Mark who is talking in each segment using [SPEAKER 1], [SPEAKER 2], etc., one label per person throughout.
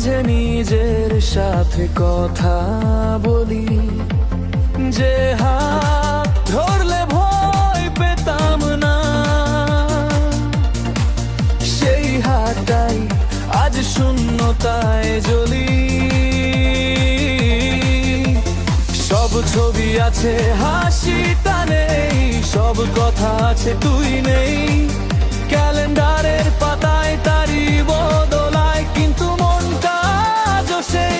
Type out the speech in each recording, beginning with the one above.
[SPEAKER 1] মাঝে নিজের সাথে কথা বলি, যে হাত ধরলে ভয় পেতাম না, সেই হাতটাই আজ শূন্যতায় জ্বলি। সব ছবি আছে হাসিটা নেই, সব কথা আছে তুই নেই। ক্যালেন্ডারের পাতায় তারি বদলায়, কিন্তু মনটা আজও সেই।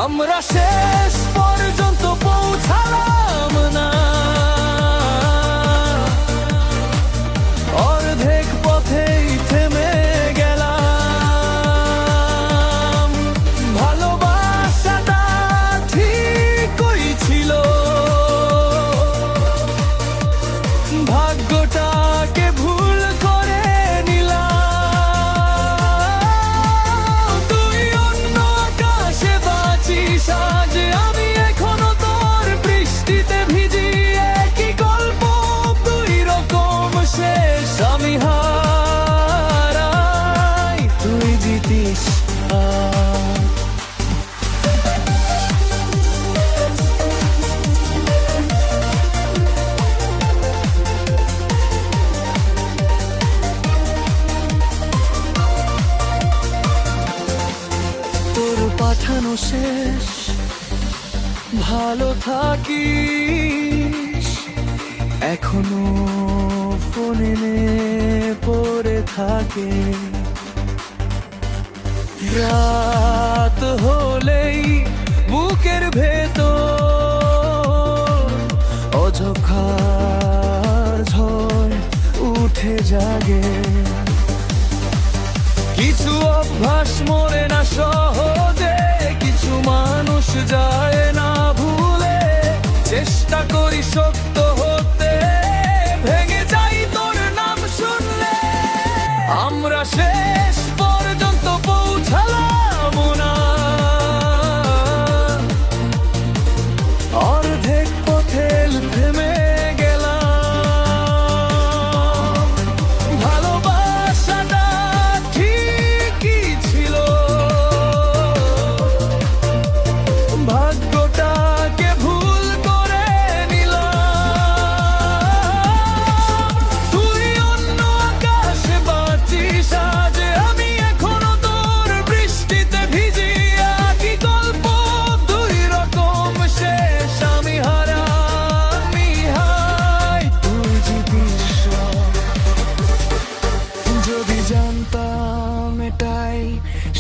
[SPEAKER 1] আমরা শেষ পর্যন্ত পৌঁছালাম না, অর্ধেক পথেই থেমে গেলাম। ভালোবাসাটা ঠিকই ছিল, ভাগ্যটাকে ভুল করে নিলাম। তুই অন্য আকাশে বাঁচিস আজ, আমি এখনো তোর বৃষ্টিতে ভিজি। একই গল্প দুই রকম শেষ, আমি হারাই তুই জিতিস। পাঠানো শেষ, ভালো থাকিস। এখনো ফোনে পড়ে থাকে, রাত হলেই বুকের ভেতর অযথা ঝড় উঠে জাগে। কিছু অভ্যাস মরে না সহজে, কিছু মানুষ যায় না ভুলে। চেষ্টা করি শক্ত হতে, ভেঙে যাই তোর নাম শুনলে। আমরা শেষ পর্যন্ত পৌঁছালাম না, অর্ধেক পথে থেমে গেলাম। ভালোবাসাটা ঠিকই ছিল, ভাগ্যটাকে ভুল করে নিলাম। তুই অন্য আকাশে বাঁচিস আজ, আমি এখনো তোর বৃষ্টিতে ভিজি। একই গল্প দুই রকম শেষ, আমি হারাই তুই জিতিস। যদি জানতাম এটাই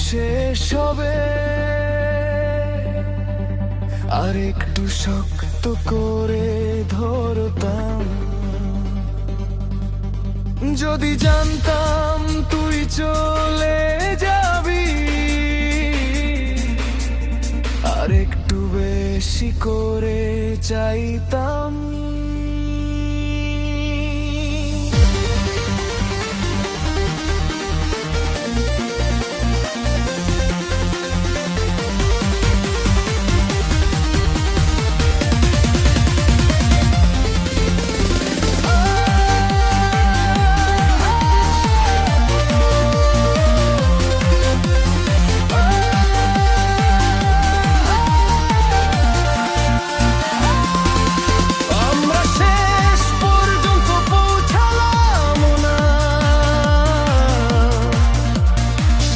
[SPEAKER 1] শেষ হবে, আর একটু শক্ত করে ধরতাম। যদি জানতাম তুই চলে যাবি, আর একটু বেশি করে চাইতাম।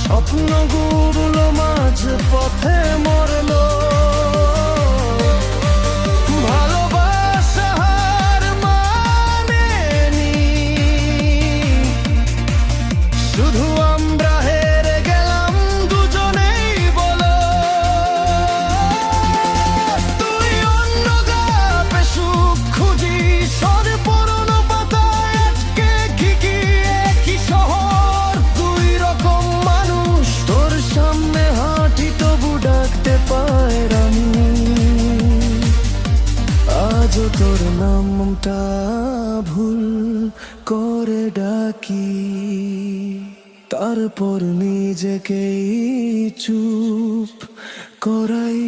[SPEAKER 1] স্বপ্নগুলো মাঝ পথে মরলো, ভালোবাসা হার মানেনি। শুধু আমরা হেরে গেলাম দুজনেই বলো। তুই অন্য গাপে সুখ খুঁজিস, ওর পুরনো পাতায় আটকে কি একই শহর দুই রকম মানুষ। তোর সামনে হাঁটি তবু ডাকতে পাই আমি, আজও তোর নামটা ভুল করে ডাকি। তারপর নিজেকেই চুপ করাই।